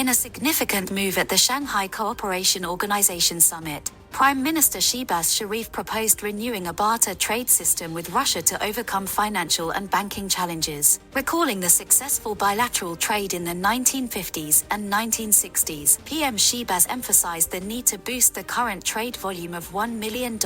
In a significant move at the Shanghai Cooperation Organization summit, Prime Minister Shehbaz Sharif proposed renewing a barter trade system with Russia to overcome financial and banking challenges, recalling the successful bilateral trade in the 1950s and 1960s. PM Shehbaz emphasized the need to boost the current trade volume of $1 million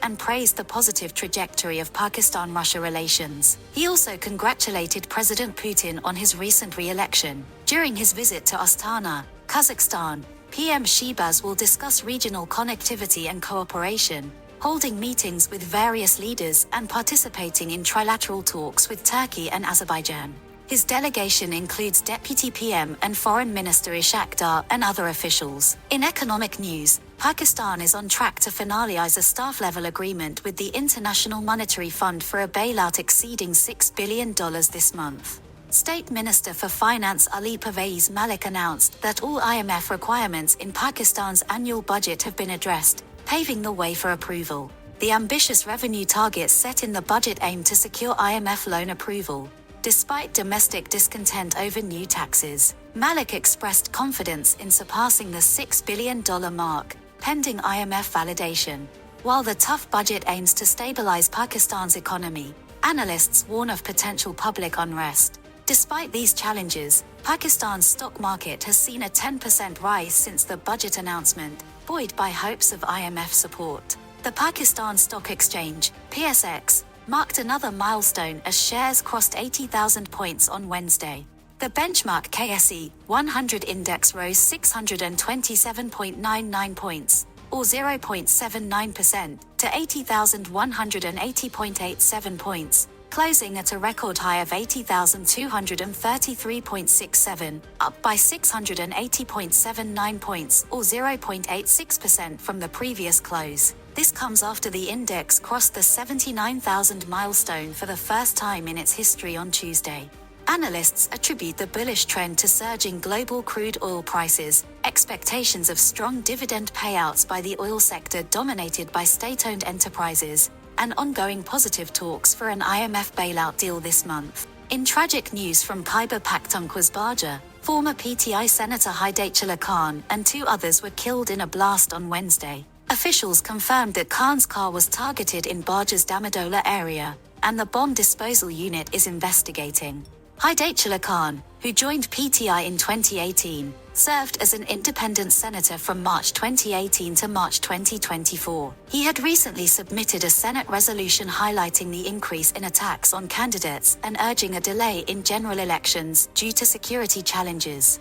and praised the positive trajectory of Pakistan-Russia relations. He also congratulated President Putin on his recent re-election. During his visit to Astana, Kazakhstan, PM Shehbaz will discuss regional connectivity and cooperation, holding meetings with various leaders and participating in trilateral talks with Turkey and Azerbaijan. His delegation includes Deputy PM and Foreign Minister Ishaq Dar and other officials. In economic news, Pakistan is on track to finalize a staff-level agreement with the International Monetary Fund for a bailout exceeding $6 billion this month. State Minister for Finance Ali Pervez Malik announced that all IMF requirements in Pakistan's annual budget have been addressed, paving the way for approval. The ambitious revenue targets set in the budget aim to secure IMF loan approval, despite domestic discontent over new taxes. Malik expressed confidence in surpassing the $6 billion mark, pending IMF validation. While the tough budget aims to stabilize Pakistan's economy, analysts warn of potential public unrest. Despite these challenges, Pakistan's stock market has seen a 10% rise since the budget announcement, buoyed by hopes of IMF support. The Pakistan Stock Exchange, PSX, marked another milestone as shares crossed 80,000 points on Wednesday. The benchmark KSE 100 index rose 627.99 points, or 0.79%, to 80,180.87 points, closing at a record high of 80,233.67, up by 680.79 points, or 0.86% from the previous close. This comes after the index crossed the 79,000 milestone for the first time in its history on Tuesday. Analysts attribute the bullish trend to surging global crude oil prices, expectations of strong dividend payouts by the oil sector dominated by state-owned enterprises, and ongoing positive talks for an IMF bailout deal this month. In tragic news from Khyber Pakhtunkhwa's Baja, former PTI Senator Hidayatullah Khan and two others were killed in a blast on Wednesday. Officials confirmed that Khan's car was targeted in Baja's Damadola area, and the bomb disposal unit is investigating. Hidayatullah Khan, who joined PTI in 2018, served as an independent senator from March 2018 to March 2024. He had recently submitted a Senate resolution highlighting the increase in attacks on candidates and urging a delay in general elections due to security challenges.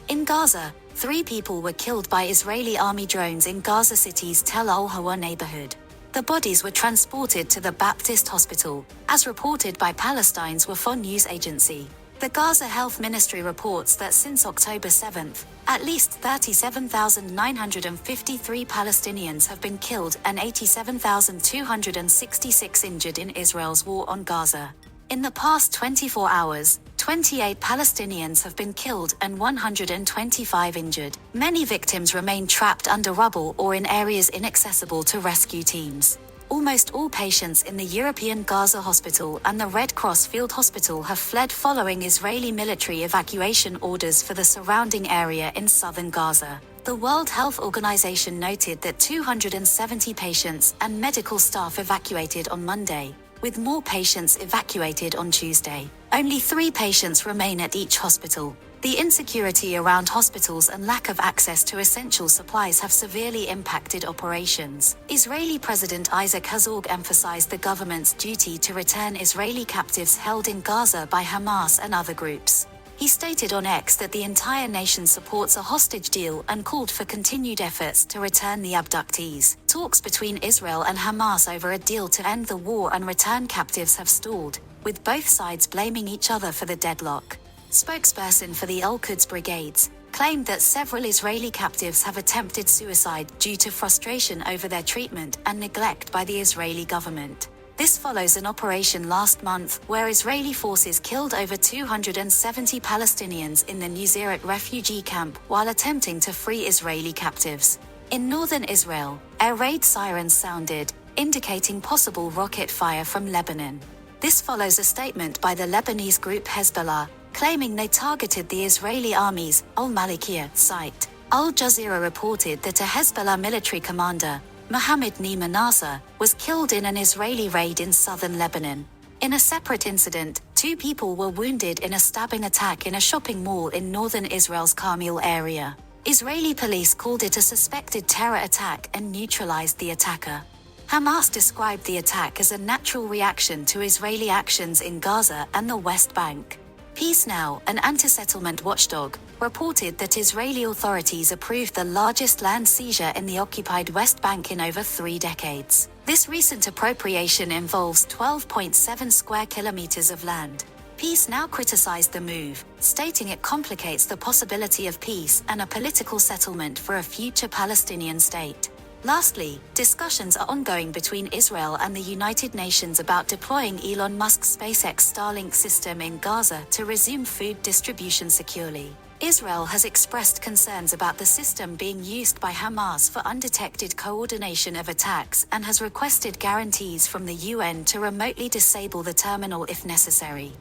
In Gaza, 3 people were killed by Israeli army drones in Gaza City's Tel Al-Hawa neighborhood. The bodies were transported to the Baptist Hospital, as reported by Palestine's Wafa news agency. The Gaza Health Ministry reports that since October 7, at least 37,953 Palestinians have been killed and 87,266 injured in Israel's war on Gaza. In the past 24 hours, 28 Palestinians have been killed and 125 injured. Many victims remain trapped under rubble or in areas inaccessible to rescue teams. Almost all patients in the European Gaza Hospital and the Red Cross Field Hospital have fled following Israeli military evacuation orders for the surrounding area in southern Gaza. The World Health Organization noted that 270 patients and medical staff evacuated on Monday, with more patients evacuated on Tuesday. Only 3 patients remain at each hospital. The insecurity around hospitals and lack of access to essential supplies have severely impacted operations. Israeli President Isaac Herzog emphasized the government's duty to return Israeli captives held in Gaza by Hamas and other groups. He stated on X that the entire nation supports a hostage deal and called for continued efforts to return the abductees. Talks between Israel and Hamas over a deal to end the war and return captives have stalled, with both sides blaming each other for the deadlock. Spokesperson for the Al-Quds brigades claimed that several Israeli captives have attempted suicide due to frustration over their treatment and neglect by the Israeli government. This follows an operation last month where Israeli forces killed over 270 Palestinians in the Nuseirat refugee camp while attempting to free Israeli captives. In northern Israel, air raid sirens sounded, indicating possible rocket fire from Lebanon. This follows a statement by the Lebanese group Hezbollah, claiming they targeted the Israeli army's al-Malikiya site. Al Jazeera reported that a Hezbollah military commander, Mohammed Nima Nasser, was killed in an Israeli raid in southern Lebanon. In a separate incident, 2 people were wounded in a stabbing attack in a shopping mall in northern Israel's Carmel area. Israeli police called it a suspected terror attack and neutralized the attacker. Hamas described the attack as a natural reaction to Israeli actions in Gaza and the West Bank. Peace Now, an anti-settlement watchdog, reported that Israeli authorities approved the largest land seizure in the occupied West Bank in over 3 decades. This recent appropriation involves 12.7 square kilometers of land. Peace Now criticized the move, stating it complicates the possibility of peace and a political settlement for a future Palestinian state. Lastly, discussions are ongoing between Israel and the United Nations about deploying Elon Musk's SpaceX Starlink system in Gaza to resume food distribution securely. Israel has expressed concerns about the system being used by Hamas for undetected coordination of attacks and has requested guarantees from the UN to remotely disable the terminal if necessary.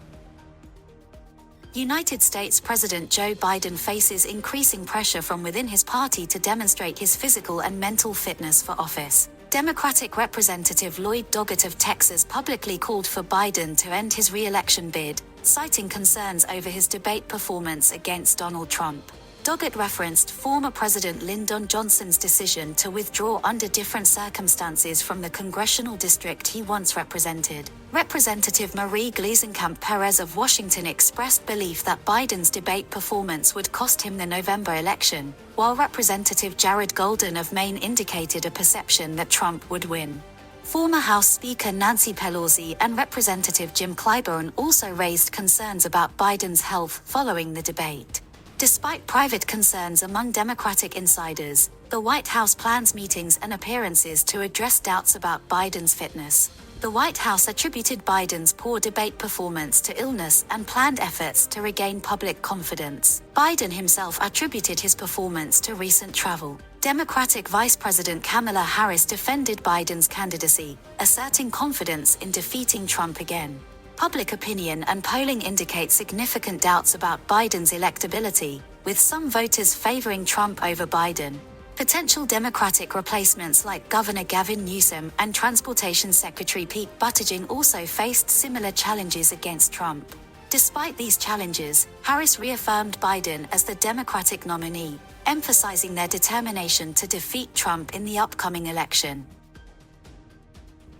United States President Joe Biden faces increasing pressure from within his party to demonstrate his physical and mental fitness for office. Democratic Representative Lloyd Doggett of Texas publicly called for Biden to end his re-election bid, citing concerns over his debate performance against Donald Trump. Doggett referenced former President Lyndon Johnson's decision to withdraw under different circumstances from the congressional district he once represented. Representative Marie Gluesenkamp Perez of Washington expressed belief that Biden's debate performance would cost him the November election, while Representative Jared Golden of Maine indicated a perception that Trump would win. Former House Speaker Nancy Pelosi and Representative Jim Clyburn also raised concerns about Biden's health following the debate. Despite private concerns among Democratic insiders, the White House plans meetings and appearances to address doubts about Biden's fitness. The White House attributed Biden's poor debate performance to illness and planned efforts to regain public confidence. Biden himself attributed his performance to recent travel. Democratic Vice President Kamala Harris defended Biden's candidacy, asserting confidence in defeating Trump again. Public opinion and polling indicate significant doubts about Biden's electability, with some voters favoring Trump over Biden. Potential Democratic replacements like Governor Gavin Newsom and Transportation Secretary Pete Buttigieg also faced similar challenges against Trump. Despite these challenges, Harris reaffirmed Biden as the Democratic nominee, emphasizing their determination to defeat Trump in the upcoming election.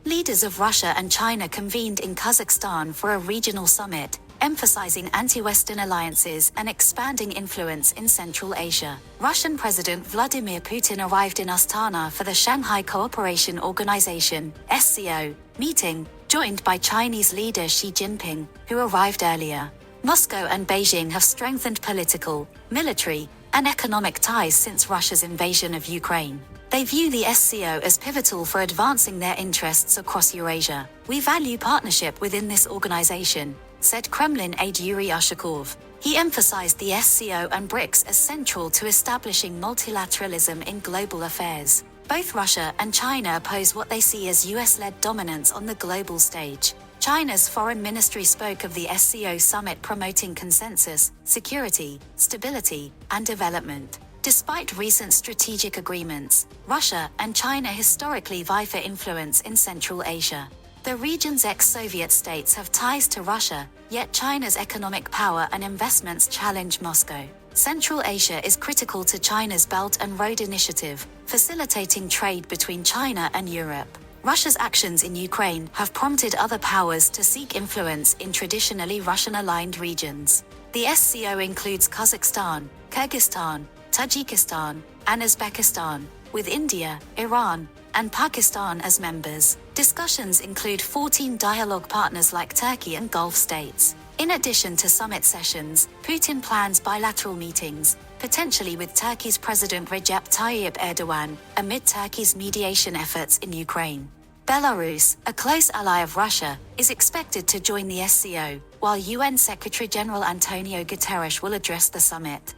Leaders of Russia and China convened in Kazakhstan for a regional summit, emphasizing anti-Western alliances and expanding influence in Central Asia. Russian President Vladimir Putin arrived in Astana for the Shanghai Cooperation Organization (SCO) meeting, joined by Chinese leader Xi Jinping, who arrived earlier. Moscow and Beijing have strengthened political, military, and economic ties since Russia's invasion of Ukraine. They view the SCO as pivotal for advancing their interests across Eurasia. "We value partnership within this organization," said Kremlin aide Yuri Ushakov. He emphasized the SCO and BRICS as central to establishing multilateralism in global affairs. Both Russia and China oppose what they see as US-led dominance on the global stage. China's foreign ministry spoke of the SCO summit promoting consensus, security, stability, and development. Despite recent strategic agreements, Russia and China historically vie for influence in Central Asia. The region's ex-Soviet states have ties to Russia, yet China's economic power and investments challenge Moscow. Central Asia is critical to China's Belt and Road Initiative, facilitating trade between China and Europe. Russia's actions in Ukraine have prompted other powers to seek influence in traditionally Russian-aligned regions. The SCO includes Kazakhstan, Kyrgyzstan, Tajikistan, and Uzbekistan, with India, Iran, and Pakistan as members. Discussions include 14 dialogue partners like Turkey and Gulf states. In addition to summit sessions, Putin plans bilateral meetings, potentially with Turkey's President Recep Tayyip Erdogan, amid Turkey's mediation efforts in Ukraine. Belarus, a close ally of Russia, is expected to join the SCO, while UN Secretary-General Antonio Guterres will address the summit.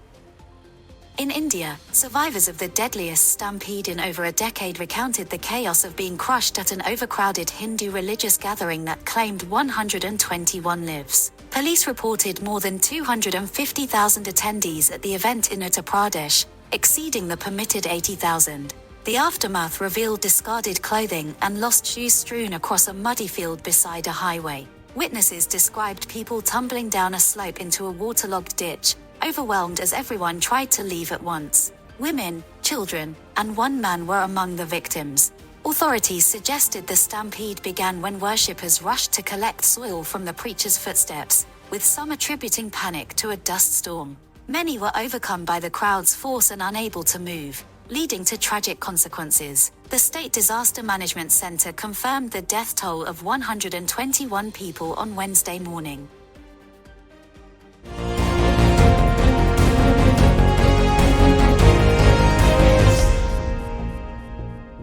In India, survivors of the deadliest stampede in over a decade recounted the chaos of being crushed at an overcrowded Hindu religious gathering that claimed 121 lives. Police reported more than 250,000 attendees at the event in Uttar Pradesh, exceeding the permitted 80,000. The aftermath revealed discarded clothing and lost shoes strewn across a muddy field beside a highway. Witnesses described people tumbling down a slope into a waterlogged ditch, overwhelmed as everyone tried to leave at once. Women, children, and one man were among the victims. Authorities suggested the stampede began when worshippers rushed to collect soil from the preacher's footsteps, with some attributing panic to a dust storm. Many were overcome by the crowd's force and unable to move, leading to tragic consequences. The State Disaster Management Center confirmed the death toll of 121 people on Wednesday morning.